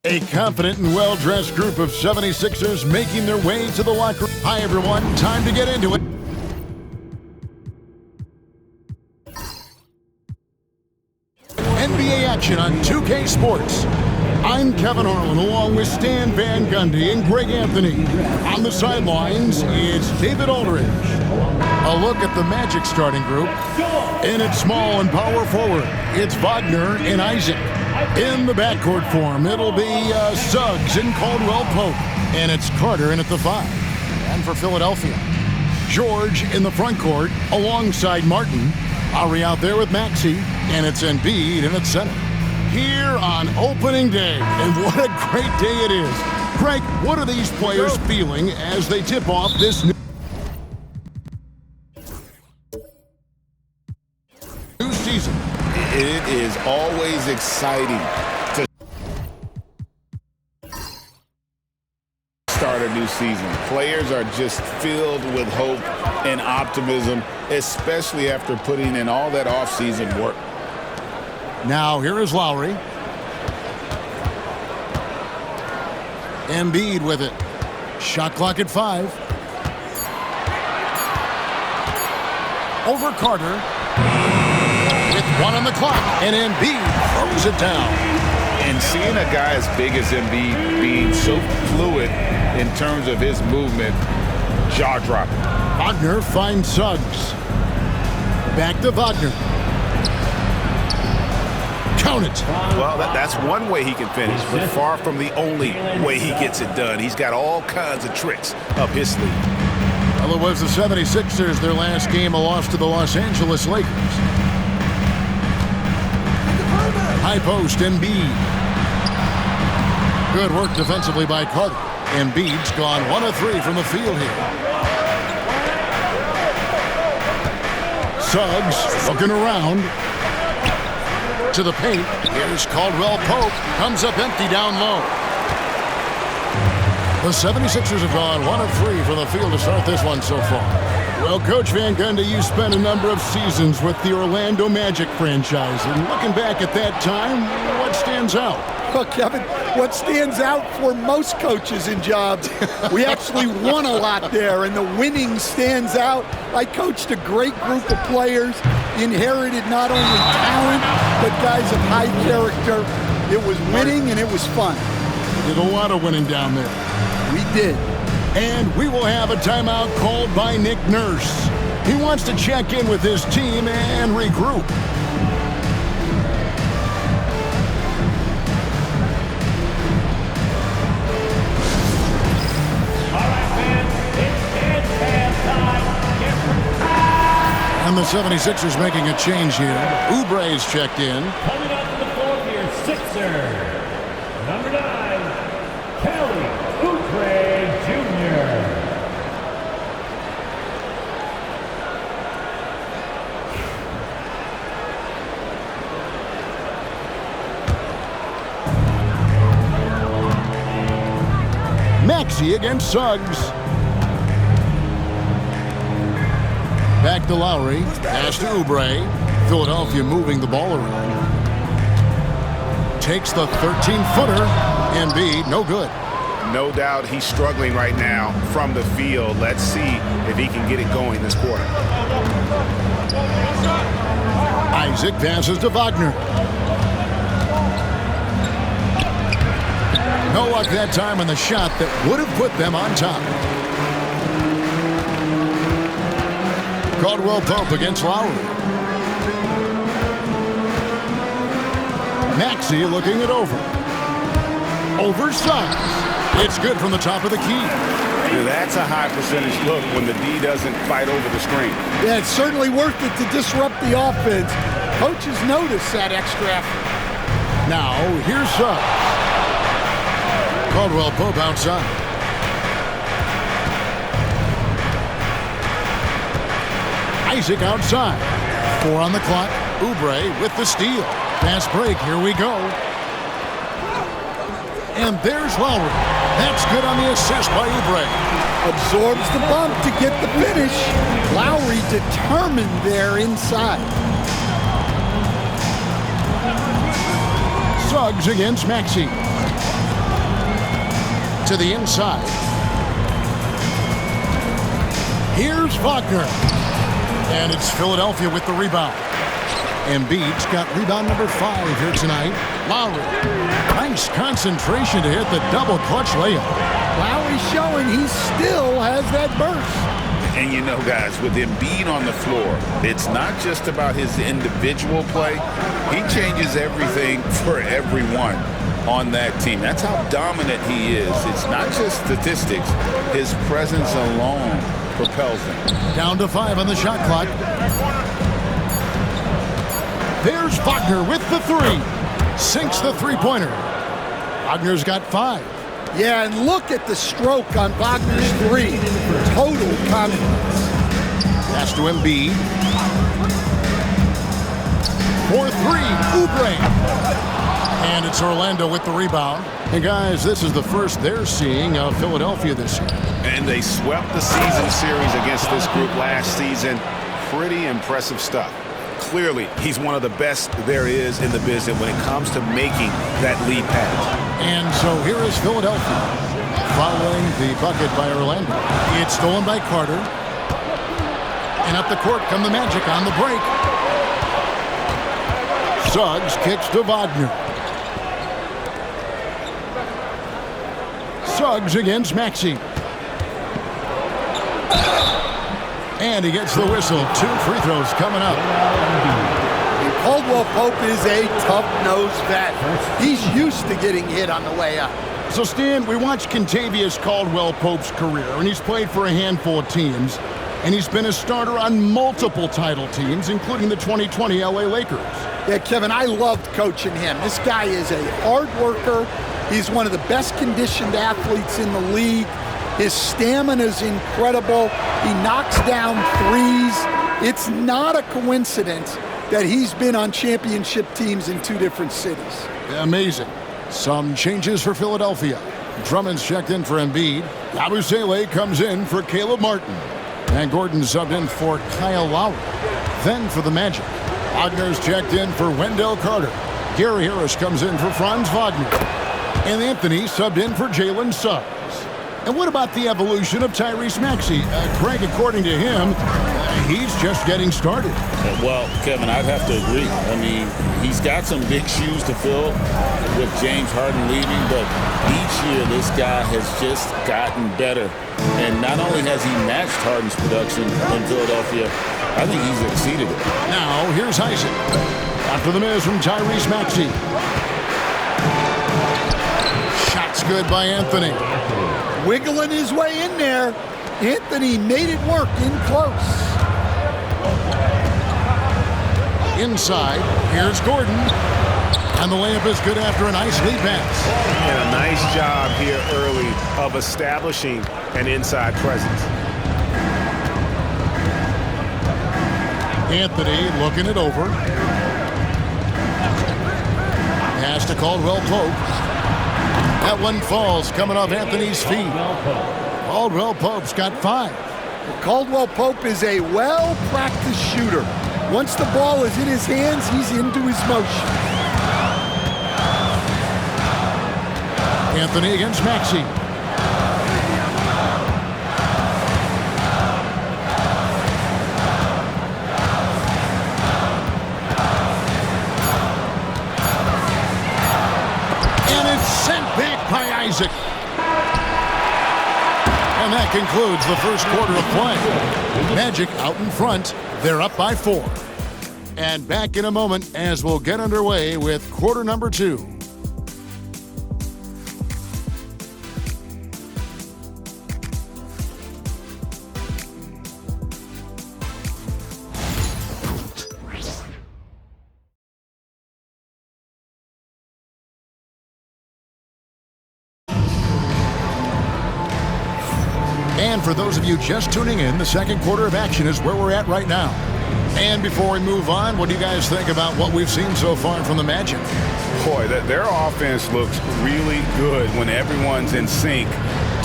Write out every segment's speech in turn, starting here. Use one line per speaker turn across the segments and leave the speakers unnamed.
A confident and well-dressed group of 76ers making their way to the locker room. Hi, everyone. Time to get into it. NBA action on 2K Sports. I'm Kevin Harlan along with Stan Van Gundy and Greg Anthony. On the sidelines, it's David Aldridge. A look at the Magic starting group. In its small and power forward, it's Wagner and Isaac. In the backcourt form, it'll be Suggs and Caldwell Pope. And it's Carter in at the 5. And for Philadelphia, George in the front court alongside Martin. Ari out there with Maxey. And it's Embiid in at center. Here on opening day. And what a great day it is. Greg, what are these players feeling as they tip off this new season?
It is always exciting to start a new season. Players are just filled with hope and optimism, especially after putting in all that offseason work.
Now here is Lowry. Embiid with it. Shot clock at 5. Over Carter. With 1 on the clock, and Embiid throws it down.
And seeing a guy as big as Embiid being so fluid in terms of his movement, jaw-dropping.
Wagner finds Suggs. Back to Wagner. Count it.
Well, that's one way he can finish, but far from the only way he gets it done. He's got all kinds of tricks up his sleeve.
Well, it was the 76ers, their last game, a loss to the Los Angeles Lakers. High post, Embiid. Good work defensively by Carter. Embiid's gone 1 of 3 from the field here. Suggs looking around. To the paint. Here's Caldwell Pope. Comes up empty down low. The 76ers have gone 1 of 3 from the field to start this one so far. Well, Coach Van Gundy, you spent a number of seasons with the Orlando Magic franchise. And looking back at that time, what stands out?
Well, Kevin, what stands out for most coaches in jobs, we actually won a lot there, and the winning stands out. I coached a great group of players, inherited not only talent, but guys of high character. It was winning, and it was fun.
Did a lot of winning down there.
We did.
And we will have a timeout called by Nick Nurse. He wants to check in with his team and regroup. And the 76ers making a change here. Oubre's checked in.
Coming out to the floor here, Sixer. Number 9, Kelly Oubre Jr.
Maxey against Suggs. Back to Lowry. Pass to Oubre. Philadelphia moving the ball around. Takes the 13-footer. Embiid, no good.
No doubt he's struggling right now from the field. Let's see if he can get it going this quarter.
Isaac passes to Wagner. No luck that time on the shot that would have put them on top. Caldwell Pope against Lowry. Maxey looking it over. Over Suggs. It's good from the top of the key.
That's a high percentage look when the D doesn't fight over the screen.
Yeah, it's certainly worth it to disrupt the offense. Coaches notice that extra effort.
Now, here's Suggs. Caldwell Pope outside. Isaac outside. 4 on the clock. Oubre with the steal. Fast break. Here we go. And there's Lowry. That's good on the assist by Oubre.
Absorbs the bump to get the finish. Lowry determined there inside.
Suggs against Maxey. To the inside. Here's Wagner. And it's Philadelphia with the rebound. Embiid's got rebound number 5 here tonight. Lowry. Nice concentration to hit the double clutch layup.
Lowry's showing he still has that burst.
And you know, guys, with Embiid on the floor, it's not just about his individual play. He changes everything for everyone on that team. That's how dominant he is. It's not just statistics. His presence alone propels them.
Down to 5 on the shot clock. There's Wagner with the 3. Sinks the three-pointer. Wagner's got 5.
Yeah, and look at the stroke on Wagner's 3. Total confidence.
Pass to Embiid. For 3, Oubre. And it's Orlando with the rebound. And guys, this is the first they're seeing of Philadelphia this year.
And they swept the season series against this group last season. Pretty impressive stuff. Clearly, he's one of the best there is in the business when it comes to making that lead pass.
And so here is Philadelphia following the bucket by Orlando. It's stolen by Carter. And up the court come the Magic on the break. Suggs kicks to Wagner. Suggs against Maxey. And he gets the whistle. 2 free throws coming up.
Caldwell Pope is a tough-nosed vet. He's used to getting hit on the way up.
So, Stan, we watched Kentavious Caldwell Pope's career, and he's played for a handful of teams, and he's been a starter on multiple title teams, including the 2020 LA Lakers.
Yeah, Kevin, I loved coaching him. This guy is a hard worker. He's one of the best conditioned athletes in the league. His stamina is incredible. He knocks down threes. It's not a coincidence that he's been on championship teams in 2 different cities.
Amazing. Some changes for Philadelphia. Drummond's checked in for Embiid. Yabusele comes in for Caleb Martin. And Gordon subbed in for Kyle Lowry. Then for the Magic, Wagner's checked in for Wendell Carter. Gary Harris comes in for Franz Wagner. And Anthony subbed in for Jalen Suggs. And what about the evolution of Tyrese Maxey? Greg, according to him, he's just getting started.
Well, Kevin, I'd have to agree. I mean, he's got some big shoes to fill with James Harden leaving, but each year this guy has just gotten better. And not only has he matched Harden's production in Philadelphia, I think he's exceeded it.
Now, here's Isaac. After the miss from Tyrese Maxey. Shot's good by Anthony.
Wiggling his way in there. Anthony made it work in close.
Inside, here's Gordon. And the layup is good after a nice lead pass.
And a nice job here early of establishing an inside presence.
Anthony looking it over. Pass to Caldwell Pope. That one falls coming off Anthony's feet. Caldwell Pope's got 5.
Caldwell Pope is a well-practiced shooter. Once the ball is in his hands, he's into his motion.
Anthony against Maxey. And it's sent back by Isaac. And that concludes the first quarter of play. Magic out in front. They're up by 4. And back in a moment as we'll get underway with quarter number 2. And for those of you just tuning in, the second quarter of action is where we're at right now. And before we move on, what do you guys think about what we've seen so far from the Magic?
Boy, their offense looks really good when everyone's in sync.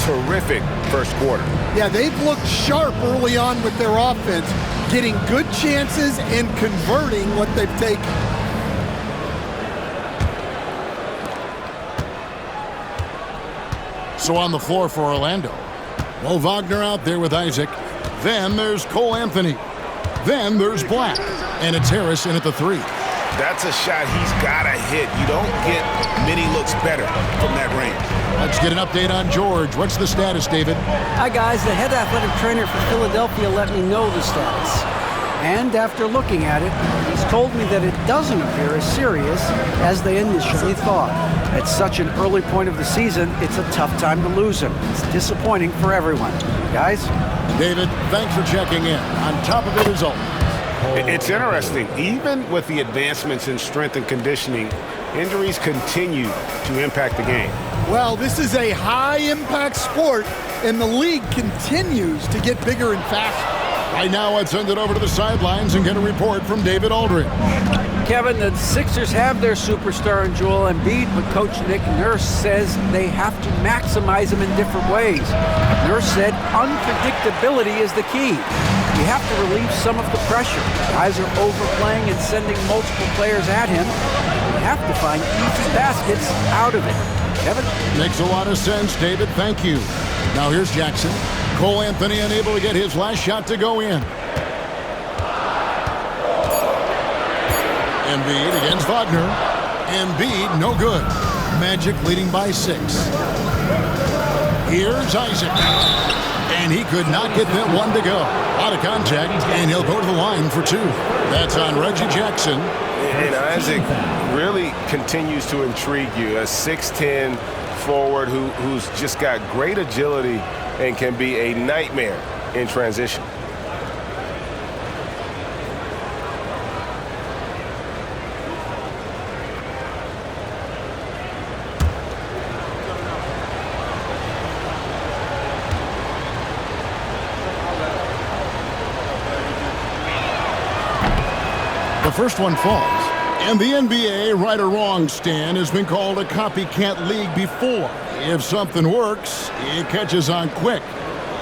Terrific first quarter.
Yeah, they've looked sharp early on with their offense, getting good chances and converting what they've taken.
So on the floor for Orlando. Mo Wagner out there with Isaac. Then there's Cole Anthony. Then there's Black. And it's Harris in at the 3.
That's a shot he's got to hit. You don't get many looks better from that range.
Let's get an update on George. What's the status, David?
Hi, guys. The head athletic trainer for Philadelphia let me know the status. And after looking at it, he's told me that it doesn't appear as serious as they initially thought. At such an early point of the season, it's a tough time to lose him. It's disappointing for everyone. Guys?
David, thanks for checking in. On top of it is all.
It's interesting. Even with the advancements in strength and conditioning, injuries continue to impact the game.
Well, this is a high-impact sport, and the league continues to get bigger and faster.
Right now, let's send it over to the sidelines and get a report from David Aldridge.
Kevin, the Sixers have their superstar in Joel Embiid, but Coach Nick Nurse says they have to maximize him in different ways. Nurse said unpredictability is the key. You have to relieve some of the pressure. Guys are overplaying and sending multiple players at him. You have to find easy baskets out of it. Kevin?
Makes a lot of sense, David. Thank you. Now here's Jackson. Cole Anthony unable to get his last shot to go in. Embiid against Wagner. Embiid, no good. Magic leading by 6. Here's Isaac. And he could not get that one to go. Out of contact, and he'll go to the line for 2. That's on Reggie Jackson.
And Isaac really continues to intrigue you. A 6'10 forward who's just got great agility and can be a nightmare in transition.
The first one falls. And the NBA, right or wrong, Stan, has been called a copycat league before. If something works, it catches on quick.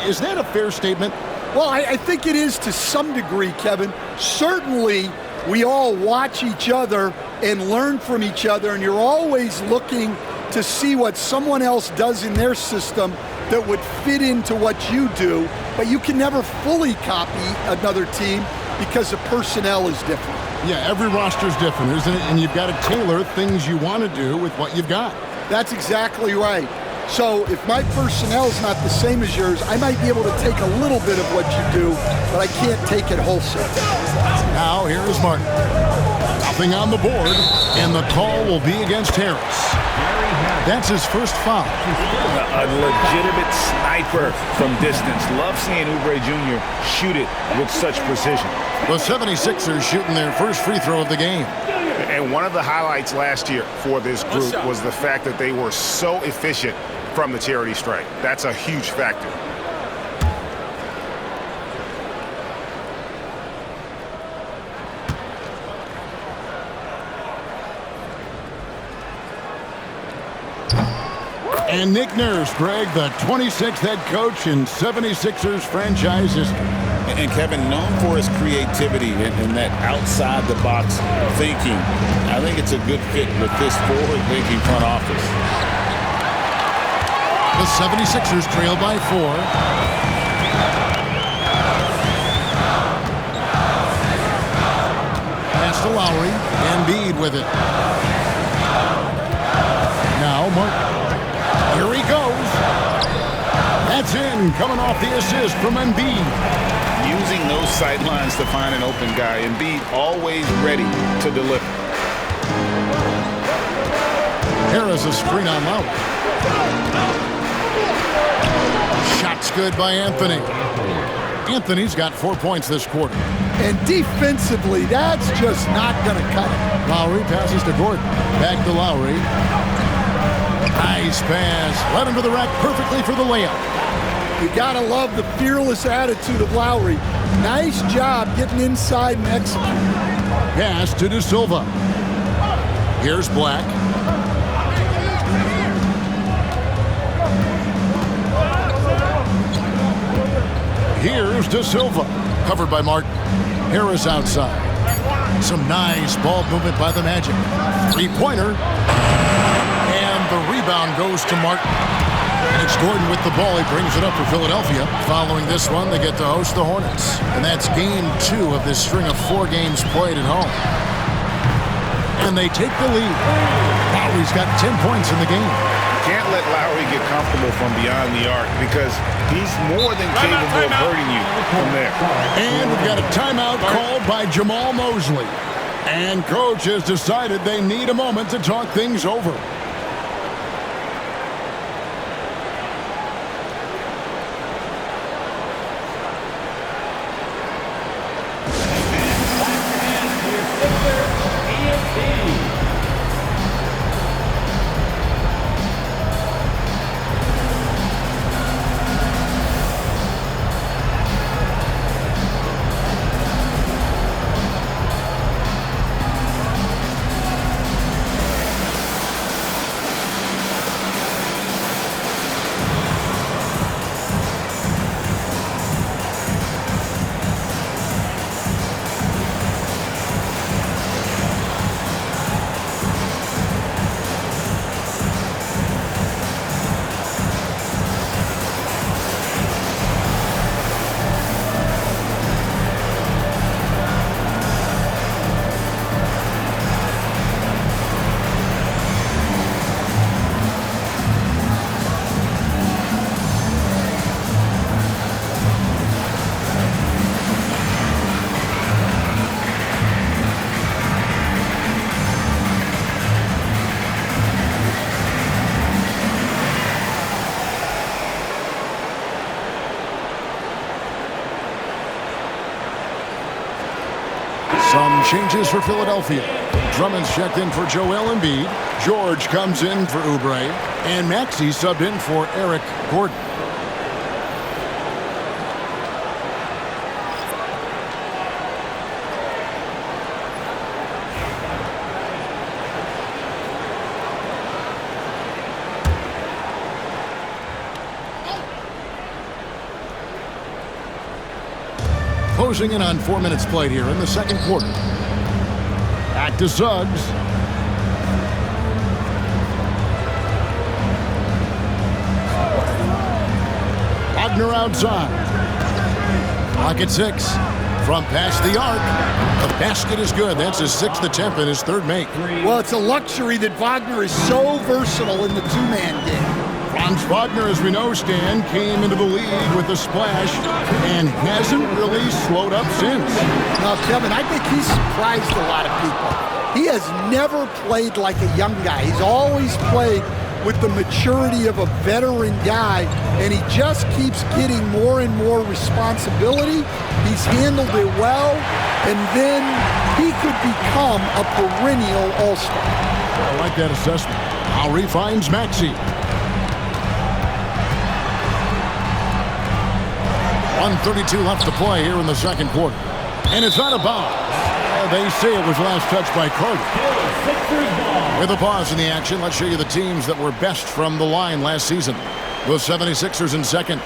Is that a fair statement?
Well, I think it is to some degree, Kevin. Certainly, we all watch each other and learn from each other, and you're always looking to see what someone else does in their system that would fit into what you do, but you can never fully copy another team because the personnel is different.
Yeah, every roster's different, isn't it? And you've got to tailor things you want to do with what you've got.
That's exactly right. So if my personnel's not the same as yours, I might be able to take a little bit of what you do, but I can't take it wholesale.
Now here is Martin. Nothing on the board, and the call will be against Harris. That's his first foul.
A legitimate sniper from distance. Love seeing Oubre Jr. shoot it with such precision.
The 76ers shooting their first free throw of the game.
And one of the highlights last year for this group was the fact that they were so efficient from the charity stripe. That's a huge factor.
And Nick Nurse, Greg, the 26th head coach in 76ers franchise history.
And Kevin, known for his creativity and that outside-the-box thinking, I think it's a good fit with this forward-thinking front office.
The 76ers trail by 4. Pass to Lowry. Embiid with it. Now Martin. Here he goes. That's in, coming off the assist from Embiid.
Using those sight lines to find an open guy. Embiid always ready to deliver.
Harris a screen on Lowry. Shot's good by Anthony. Anthony's got 4 points this quarter.
And defensively, that's just not going to cut it.
Lowry passes to Gordon. Back to Lowry. Nice pass. Led him to the rack perfectly for the layup.
You got to love the fearless attitude of Lowry. Nice job getting inside and executing.
Pass to De Silva. Here's Black. Here's De Silva. Covered by Martin. Harris outside. Some nice ball movement by the Magic. Three-pointer. And the rebound goes to Martin. And it's Gordon with the ball. He brings it up for Philadelphia. Following this one, they get to host the Hornets. And that's game 2 of this string of 4 games played at home. And they take the lead. Lowry's got 10 points in the game.
Can't let Lowry get comfortable from beyond the arc because he's more than capable of hurting you from there.
And we've got a timeout called by Jamal Mosley. And coach has decided they need a moment to talk things over. Some changes for Philadelphia. Drummond's checked in for Joel Embiid. George comes in for Oubre. And Maxey subbed in for Eric Gordon. Closing in on 4 minutes played here in the second quarter. Back to Suggs. Wagner outside. Clock at 6. From past the arc. The basket is good. That's his 6th attempt and his 3rd make.
Well, it's a luxury that Wagner is so versatile in the two-man game.
Franz Wagner, as we know, Stan, came into the league with a splash and hasn't really slowed up since.
Now, Kevin, I think he's surprised a lot of people. He has never played like a young guy. He's always played with the maturity of a veteran guy, and he just keeps getting more and more responsibility. He's handled it well, and then he could become a perennial all-star.
I like that assessment. Lowry finds Maxey. 1:32 left to play here in the second quarter. And it's out of bounds. They say it was last touched by Carter. With a pause in the action, let's show you the teams that were best from the line last season. The 76ers in second.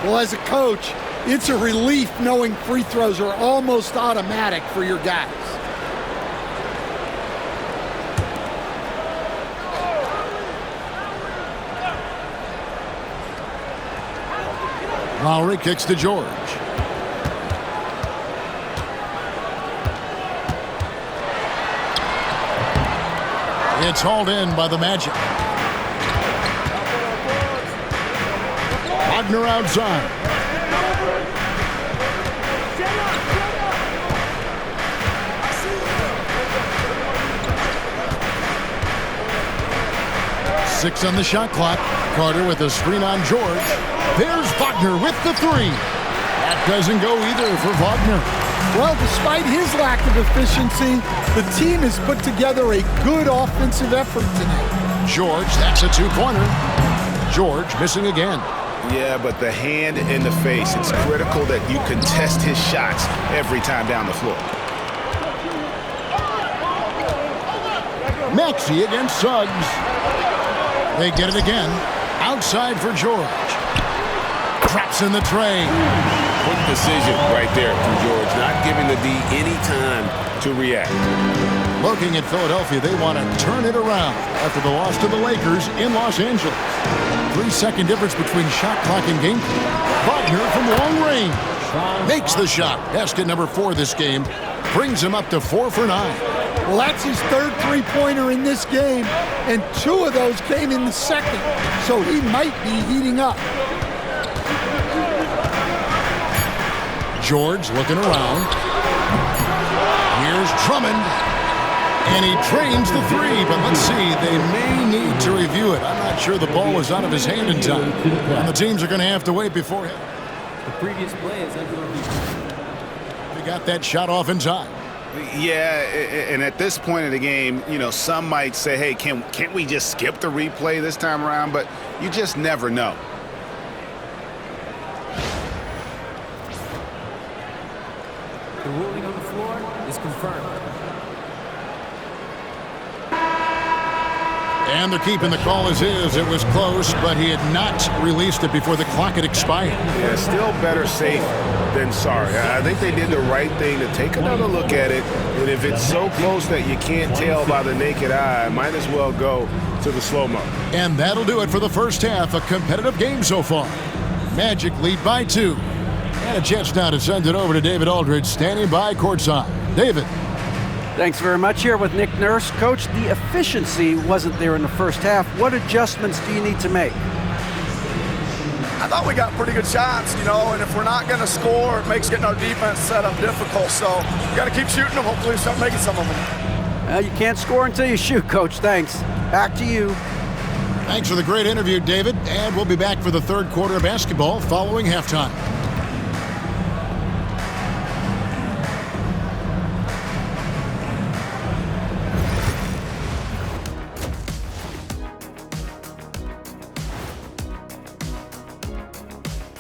Well, as a coach, it's a relief knowing free throws are almost automatic for your guys.
Lowry kicks to George. It's hauled in by the Magic. Wagner outside. Six on the shot clock. Carter with a screen on George. There's Wagner with the 3. That doesn't go either for Wagner.
Well, despite his lack of efficiency, the team has put together a good offensive effort tonight.
George, that's a 2-pointer. George missing again.
Yeah, but the hand in the face, it's critical that you contest his shots every time down the floor.
Maxey against Suggs. They get it again. Outside for George. Traps in the tray.
Quick decision right there from George, not giving the D any time to react.
Looking at Philadelphia, they want to turn it around after the loss to the Lakers in Los Angeles. 3-second difference between shot clock and game clock. Wagner from long range makes the shot. Basket number 4 this game brings him up to 4 for 9.
Well, that's his third three-pointer in this game, and 2 of those came in the second, so he might be heating up.
George looking around. Here's Drummond, and he trains the 3, but let's see, they may need to review it. I'm not sure the ball was out of his hand in time, and the teams are going to have to wait before him.
The previous play is under review.
They got that shot off in time.
Yeah, and at this point of the game, you know, some might say, hey, can't we just skip the replay this time around? But you just never know.
The ruling on the floor is confirmed.
And they're keeping the call as is. It was close, but he had not released it before the clock had expired.
Yeah, still better safe than sorry. I think they did the right thing to take another look at it. And if it's so close that you can't tell by the naked eye, might as well go to the slow-mo.
And that'll do it for the first half. A competitive game so far. Magic lead by 2. And a chance now to send it over to David Aldridge, standing by courtside. David.
Thanks very much. Here with Nick Nurse. Coach, the efficiency wasn't there in the first half. What adjustments do you need to make?
I thought we got pretty good shots, you know, and if we're not going to score, it makes getting our defense set up difficult. So we got to keep shooting them. Hopefully we start making some of them.
You can't score until you shoot, Coach. Thanks. Back to you.
Thanks for the great interview, David. And we'll be back for the third quarter of basketball following halftime.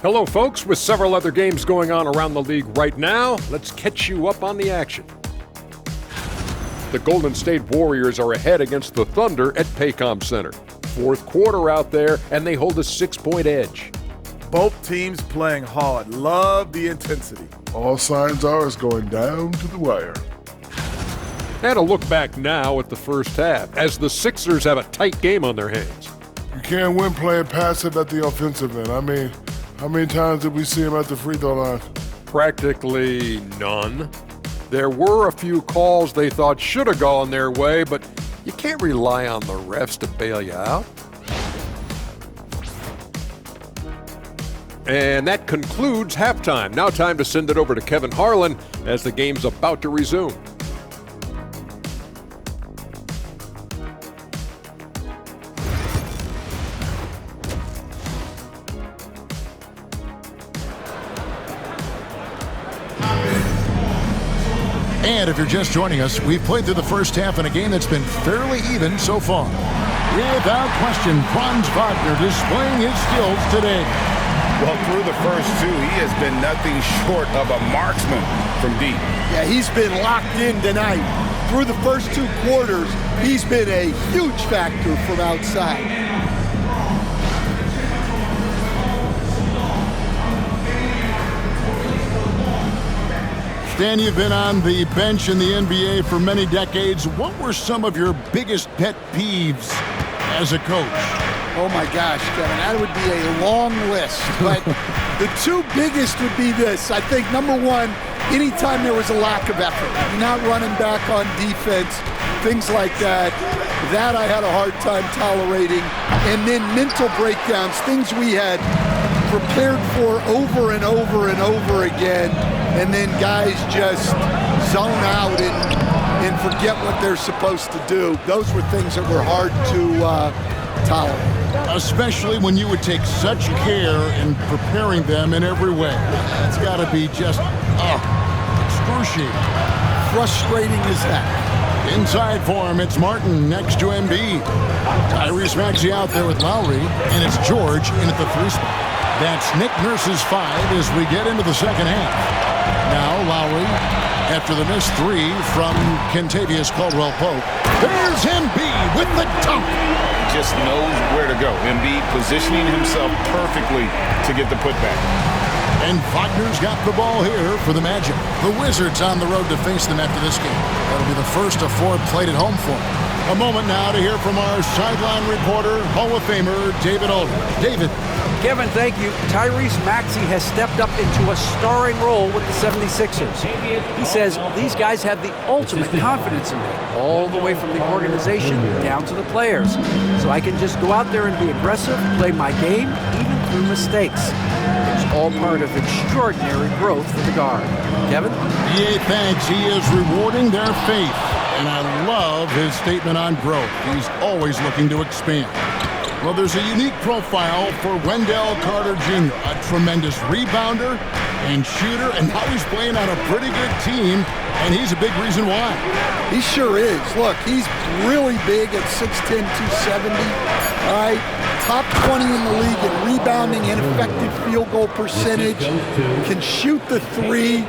Hello, folks. With several other games going on around the league right now, let's catch you up on the action. The Golden State Warriors are ahead against the Thunder at Paycom Center. Fourth quarter out there, and they hold a 6-point edge.
Both teams playing hard. Love the intensity.
All signs are it's going down to the wire.
And a look back now at the first half, as the Sixers have a tight game on their hands.
You can't win playing passive at the offensive end. I mean, how many times did we see him at the free throw line?
Practically none. There were a few calls they thought should have gone their way, but you can't rely on the refs to bail you out. And that concludes halftime. Now time to send it over to Kevin Harlan as the game's about to resume.
And if you're just joining us, we've played through the first half in a game that's been fairly even so far. Without question, Franz Wagner displaying his skills today.
Well, through the first 2, he has been nothing short of a marksman from deep.
Yeah, he's been locked in tonight. Through the first 2 quarters, he's been a huge factor from outside.
Stan, you've been on the bench in the NBA for many decades. What were some of your biggest pet peeves as a coach?
Oh my gosh, Kevin, that would be a long list. But the 2 biggest would be this. I think number 1, anytime there was a lack of effort, you're not running back on defense, things like that. That I had a hard time tolerating. And then mental breakdowns, things we had prepared for over and over and over again. And then guys just zone out and forget what they're supposed to do. Those were things that were hard to tolerate.
Especially when you would take such care in preparing them in every way. It's got to be just, excruciating.
Frustrating as heck.
Inside for him, it's Martin next to Embiid. Tyrese Maxey out there with Lowry, and it's George in at the 3 spot. That's Nick Nurse's 5 as we get into the second half. Now Lowry, after the missed 3 from Kentavious Caldwell-Pope. There's Embiid with the dunk.
Just knows where to go. Embiid positioning himself perfectly to get the putback.
And Wagner's got the ball here for the Magic. The Wizards on the road to face them after this game. That'll be the first of 4 played at home for them. A moment now to hear from our sideline reporter, Hall of Famer David Aldridge. David.
Kevin, thank you. Tyrese Maxey has stepped up into a starring role with the 76ers. He says these guys have the ultimate confidence in me, all the way from the organization down to the players. So I can just go out there and be aggressive, play my game, even through mistakes. It's all part of extraordinary growth for the guard. Kevin?
EA thanks. He is rewarding their faith. And I love his statement on growth. He's always looking to expand. Well, there's a unique profile for Wendell Carter Jr., a tremendous rebounder and shooter, and now he's playing on a pretty good team, and he's a big reason why.
He sure is. Look, he's really big at 6'10", 270. All right, top 20 in the league in rebounding and effective field goal percentage. Can shoot the 3.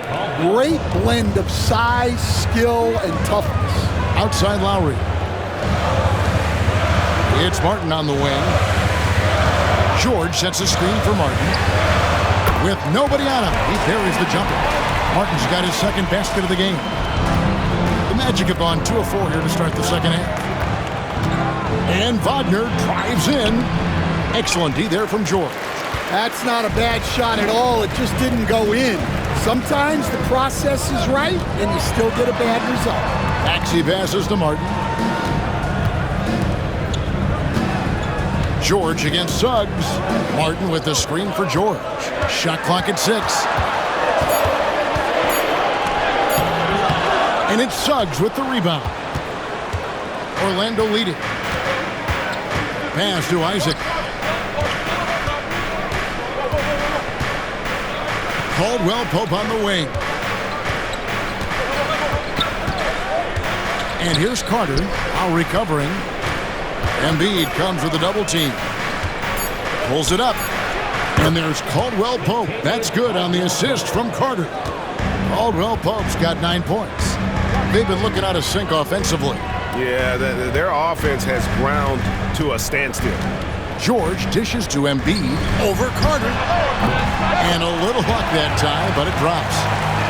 Great blend of size, skill, and toughness.
Outside Lowry. It's Martin on the wing. George sets a screen for Martin. With nobody on him, he buries the jumper. Martin's got his second basket of the game. The Magic have gone 2 of 4 here to start the second half. And Wagner drives in. Excellent D there from George.
That's not a bad shot at all. It just didn't go in. Sometimes the process is right, and you still get a bad result.
Maxey passes to Martin. George against Suggs. Martin with the screen for George. Shot clock at 6. And it's Suggs with the rebound. Orlando leading. Pass to Isaac. Caldwell Pope on the wing. And here's Carter, now recovering. Embiid comes with a double team. Pulls it up. And there's Caldwell Pope. That's good on the assist from Carter. Caldwell Pope's got 9 points. They've been looking out of sync offensively.
Yeah, their offense has ground to a standstill.
George dishes to Embiid over Carter. And a little luck that time, but it drops.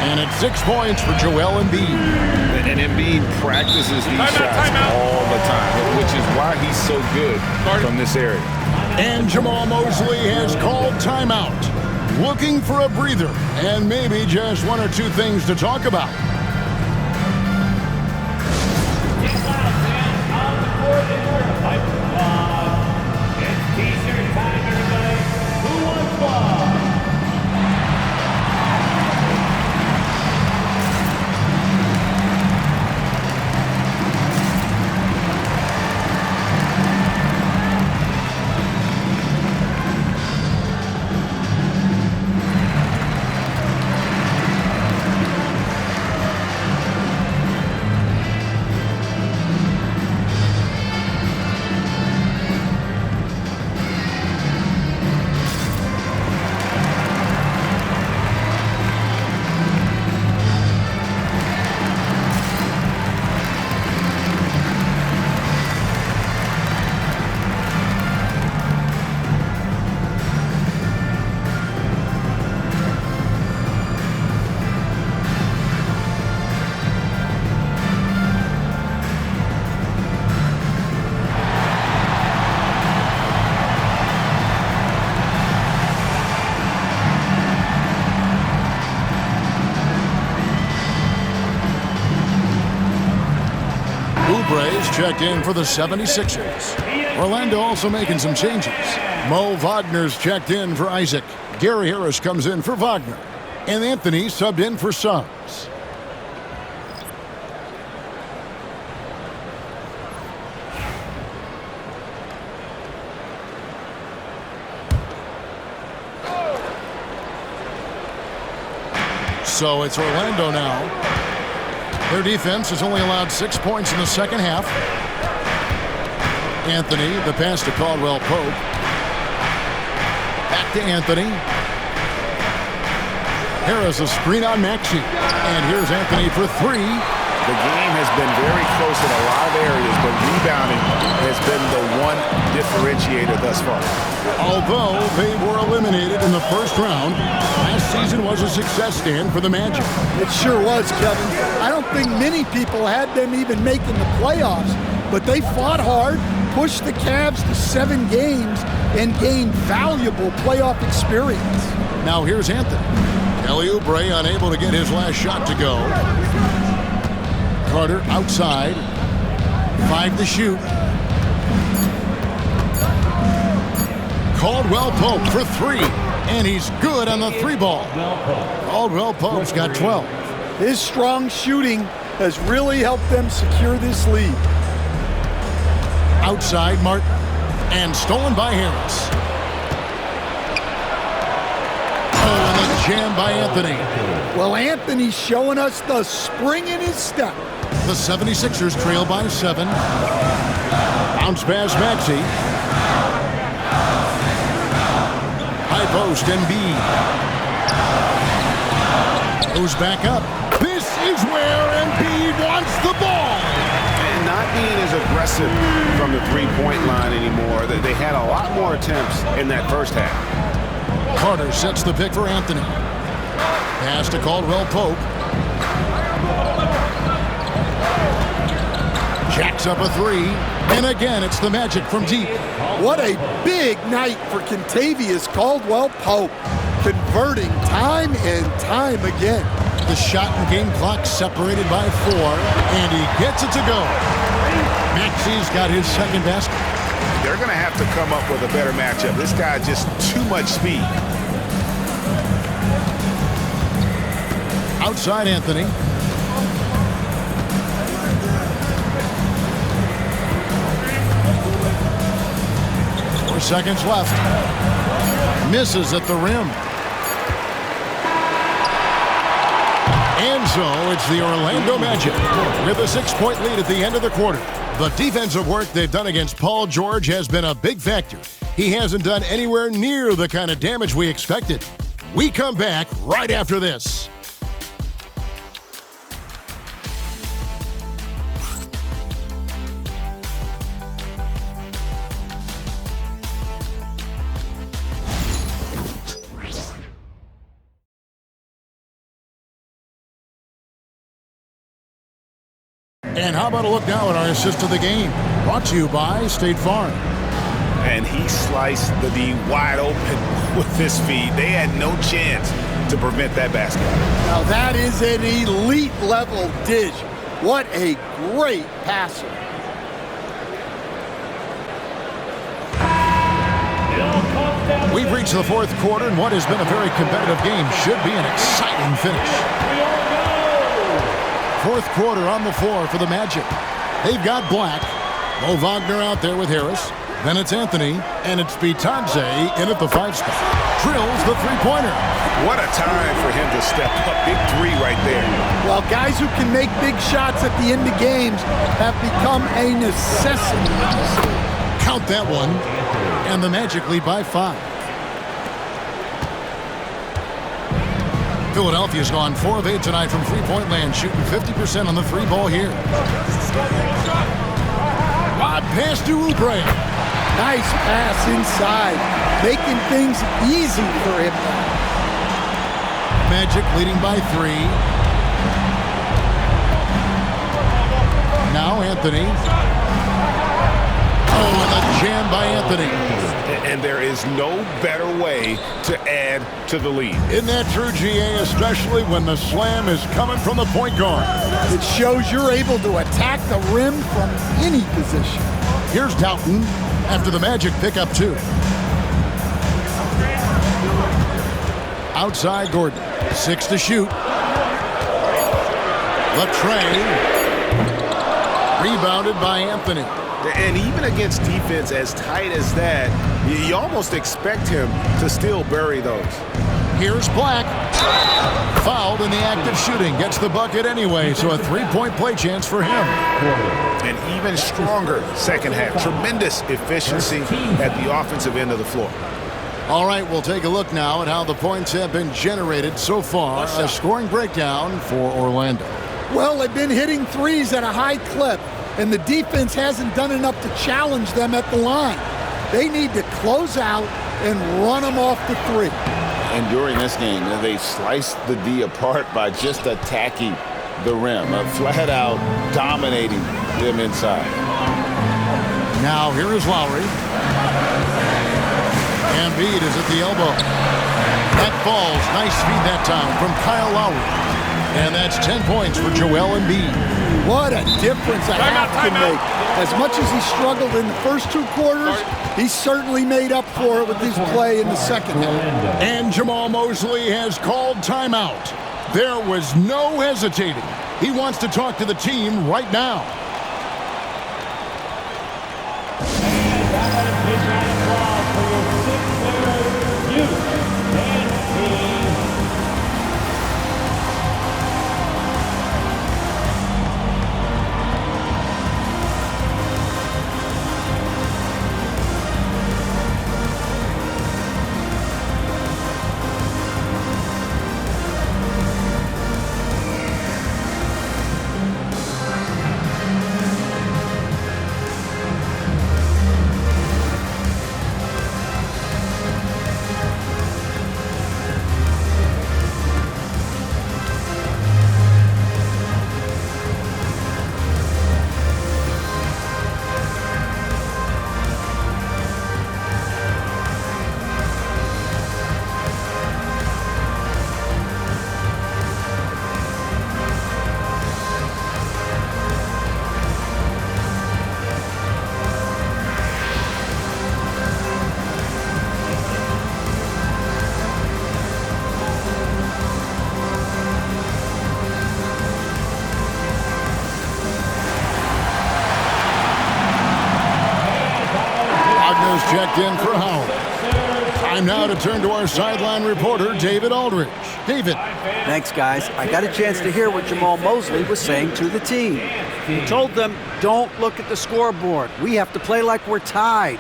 And it's 6 points for Joel Embiid.
And Embiid practices these shots all the time, which is why he's so good from this area.
And Jamal Mosley has called timeout. Looking for a breather and maybe just 1 or 2 things to talk about. Oubre's checked in for the 76ers. Orlando also making some changes. Mo Wagner's checked in for Isaac. Gary Harris comes in for Wagner. And Anthony subbed in for Suggs. So it's Orlando now. Their defense has only allowed 6 points in the second half. Anthony, the pass to Caldwell Pope. Back to Anthony. Harris a screen on Maxey. And here's Anthony for 3.
The game has been very close in a lot of areas, but rebounding has been the one differentiator differentiator thus far.
Although they were eliminated in the first round, last season was a success stand for the Magic.
It sure was, Kevin. I don't think many people had them even making the playoffs, but they fought hard, pushed the Cavs to 7 games, and gained valuable playoff experience.
Now here's Anthony. Kelly Oubre unable to get his last shot to go. Carter outside. 5 to shoot. Caldwell Pope for 3. And he's good on the 3-ball. Caldwell Pope's got 12.
His strong shooting has really helped them secure this lead.
Outside Martin. And stolen by Harris. Oh, and a jam by Anthony.
Well, Anthony's showing us the spring in his step.
The 76ers trail by 7. Bounce pass Maxey. High post Embiid. Goes back up. This is where Embiid wants the ball.
And not being as aggressive from the three-point line anymore. They had a lot more attempts in that first half.
Carter sets the pick for Anthony. Pass to Caldwell Pope. Jacks up a 3. And again, it's the Magic from deep.
What a big night for Kentavious Caldwell Pope. Converting time and time again.
The shot and game clock separated by 4. And he gets it to go. Maxey's got his second basket.
They're going to have to come up with a better matchup. This guy just too much speed.
Outside Anthony. 4 seconds left. Misses at the rim. And so it's the Orlando Magic with a 6-point lead at the end of the quarter. The defensive work they've done against Paul George has been a big factor. He hasn't done anywhere near the kind of damage we expected. We come back right after this. And how about a look now at our assist of the game? Brought to you by State Farm.
And he sliced the D wide open with his feet. They had no chance to prevent that basket.
Now that is an elite level dish. What a great passer.
We've reached the fourth quarter, and what has been a very competitive game should be an exciting finish. Fourth quarter on the floor for the Magic. They've got Black. Mo Wagner out there with Harris. Then it's Anthony, and it's Bitadze in at the 5 spot. Drills the three-pointer.
What a time for him to step up. Big 3 right there.
Well, guys who can make big shots at the end of games have become a necessity.
Count that one. And the Magic lead by 5. Philadelphia's gone 4 of 8 tonight from three-point land, shooting 50% on the 3-ball here. Lob pass to Oubre.
Nice pass inside, making things easy for him.
Magic leading by 3. Now Anthony. Oh, and a jam by Anthony.
And there is no better way to add to the lead.
Isn't that true, GA, especially when the slam is coming from the point guard?
It shows you're able to attack the rim from any position.
Here's Doughton after the Magic pick up 2. Outside Gordon. 6 to shoot. Latrey. Rebounded by Anthony.
And even against defense as tight as that, you almost expect him to still bury those.
Here's Black. Fouled in the act of shooting. Gets the bucket anyway, so a 3-point play chance for him.
An even stronger second half. Tremendous efficiency at the offensive end of the floor.
All right, we'll take a look now at how the points have been generated so far. A scoring breakdown for Orlando.
Well, they've been hitting threes at a high clip, and the defense hasn't done enough to challenge them at the line. They need to close out and run them off the three.
And during this game, they sliced the D apart by just attacking the rim, flat out dominating them inside.
Now here is Lowry. Embiid is at the elbow. That falls. Nice feed that time from Kyle Lowry. And that's 10 points for Joel Embiid.
What a difference a half can make. As much as he struggled in the first 2 quarters, he certainly made up for it with his play in the second half.
And Jamal Mosley has called timeout. There was no hesitating. He wants to talk to the team right now. Checked in for Howard. Time now to turn to our sideline reporter, David Aldridge. David.
Thanks, guys. I got a chance to hear what Jamal Mosley was saying to the team. He told them, don't look at the scoreboard. We have to play like we're tied.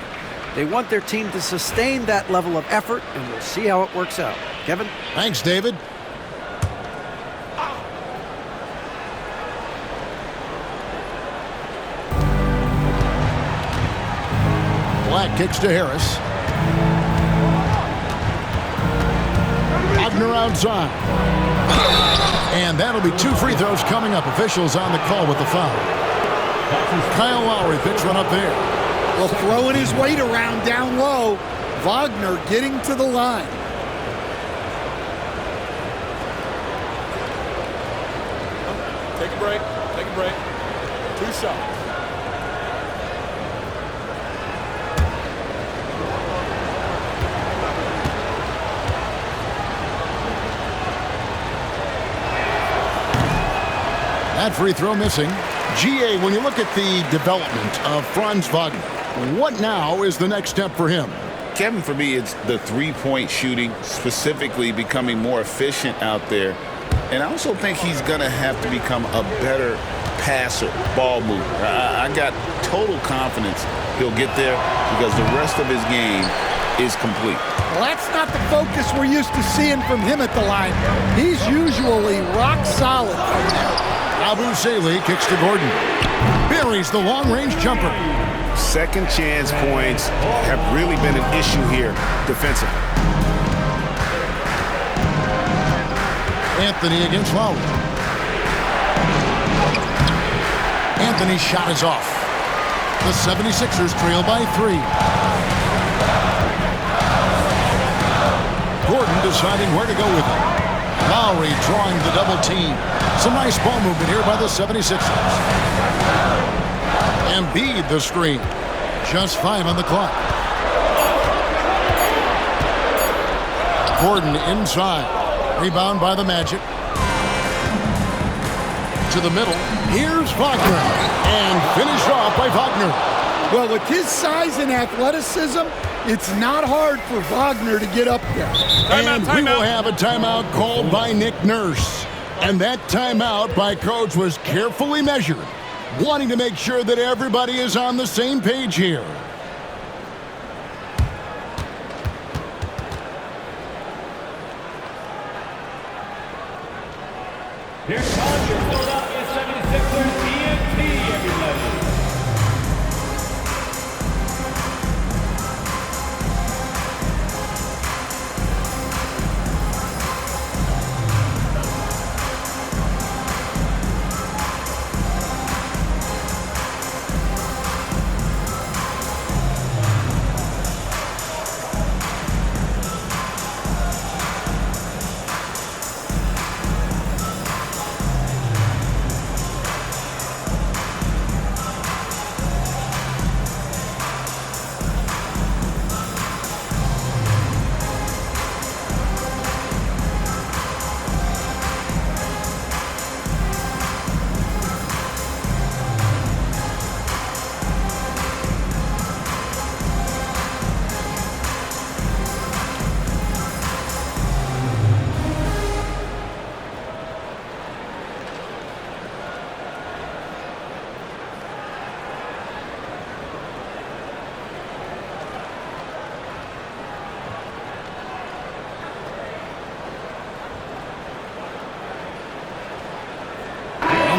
They want their team to sustain that level of effort, and we'll see how it works out. Kevin?
Thanks, David. Black kicks to Harris. Wagner outside. And that'll be 2 free throws coming up. Officials on the call with the foul. Kyle Lowry picks one up there.
Well, throwing his weight around down low. Wagner getting to the line.
Take a break. Take a break. 2 shots.
That free throw missing. GA, when you look at the development of Franz Wagner, what now is the next step for him?
Kevin, for me, it's the three-point shooting, specifically becoming more efficient out there. And I also think he's going to have to become a better passer, ball mover. I got total confidence he'll get there because the rest of his game is complete.
Well, that's not the focus we're used to seeing from him at the line. He's usually rock solid from there.
Abu Saleh kicks to Gordon. Buries the long-range jumper.
Second chance points have really been an issue here defensively.
Anthony against Lowry. Anthony's shot is off. The 76ers trail by 3. Gordon deciding where to go with it. Lowry drawing the double team. Some nice ball movement here by the 76ers. Embiid the screen. Just 5 on the clock. Gordon inside. Rebound by the Magic. To the middle. Here's Wagner. And finished off by Wagner.
Well, with his size and athleticism, it's not hard for Wagner to get up there.
And we will have a timeout called by Nick Nurse. And that timeout by Coach was carefully measured, wanting to make sure that everybody is on the same page here.
Here comes your Philadelphia 76ers EMT, everybody.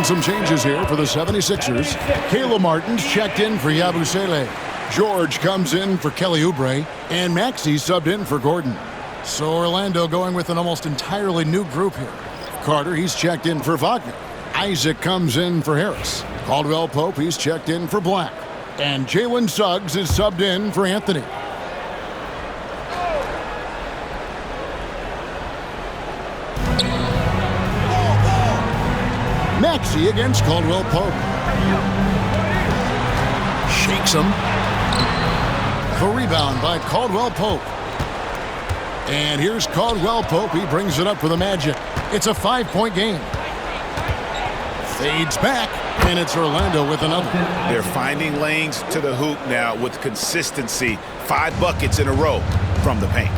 And some changes here for the 76ers. Caleb Martin's checked in for Yabusele. George comes in for Kelly Oubre. And Maxey subbed in for Gordon. So Orlando going with an almost entirely new group here. Carter, he's checked in for Wagner. Isaac comes in for Harris. Caldwell Pope, he's checked in for Black. And Jalen Suggs is subbed in for Anthony. Maxey against Caldwell Pope. Shakes him. The rebound by Caldwell Pope. And here's Caldwell Pope. He brings it up for the Magic. It's a 5-point game. Fades back, and it's Orlando with another.
They're finding lanes to the hoop now with consistency. 5 buckets in a row from the paint.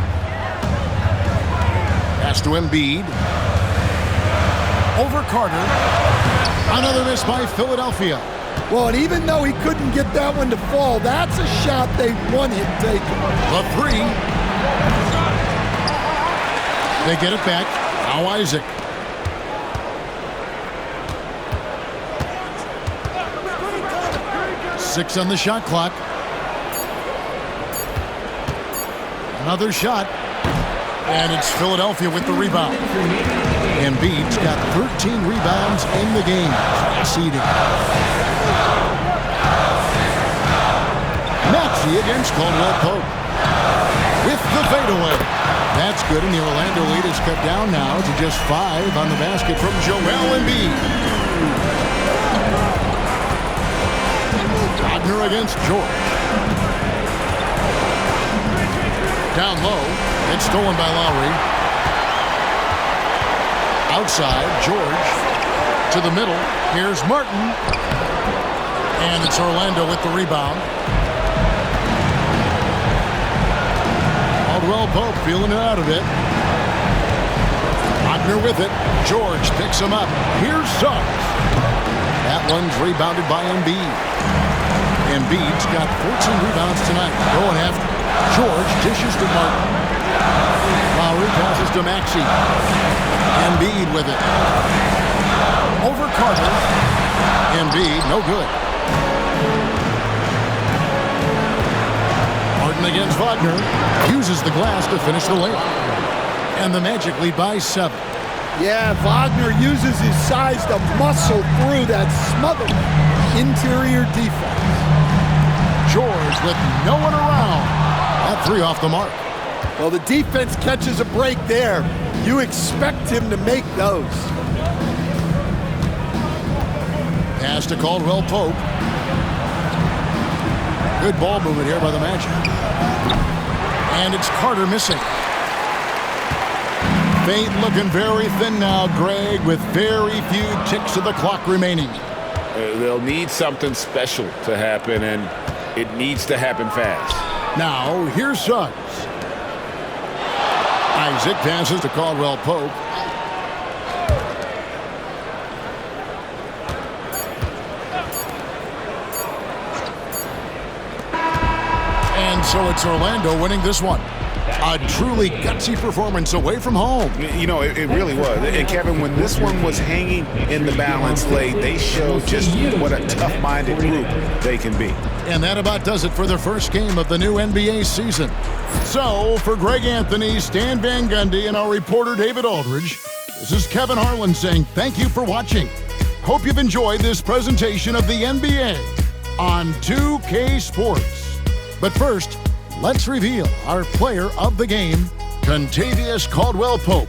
Pass to Embiid. Over Carter. Another miss by Philadelphia.
Well, and even though he couldn't get that one to fall, that's a shot they want him taking.
The 3. They get it back. Now Isaac. Six on the shot clock. Another shot. And it's Philadelphia with the rebound. Embiid's got 13 rebounds in the game. Seeding. Maxey against Caldwell Pope. With the fadeaway. That's good, and the Orlando lead is cut down now to just 5 on the basket from Joel Embiid. Wagner against George. Down low. It's stolen by Lowry. Outside, George. To the middle. Here's Martin. And it's Orlando with the rebound. Caldwell Pope feeling it out a bit. Wagner with it. George picks him up. Here's Suggs. That one's rebounded by Embiid. Embiid's got 14 rebounds tonight. Going after. George dishes to Martin. Lowry passes to Maxey. Embiid with it. Over Carter. Embiid, no good. Martin against Wagner. Uses the glass to finish the layup. And the Magic lead by 7.
Yeah, Wagner uses his size to muscle through that smothered interior defense.
George with no one around. That 3 off the mark.
Well, the defense catches a break there. You expect him to make those.
Pass to Caldwell Pope. Good ball movement here by the Magic. And it's Carter missing. Fate looking very thin now, Greg, with very few ticks of the clock remaining.
They'll need something special to happen, and it needs to happen fast.
Now, here's Suggs. Isaac passes to Caldwell Pope. And so it's Orlando winning this one. A truly gutsy performance away from home.
You know, it really was. And Kevin, when this one was hanging in the balance late, they showed just what a tough-minded group they can be.
And that about does it for the first game of the new NBA season. So, for Greg Anthony, Stan Van Gundy, and our reporter David Aldridge, this is Kevin Harlan saying thank you for watching. Hope you've enjoyed this presentation of the NBA on 2K Sports. But first, let's reveal our player of the game, Kentavious Caldwell Pope.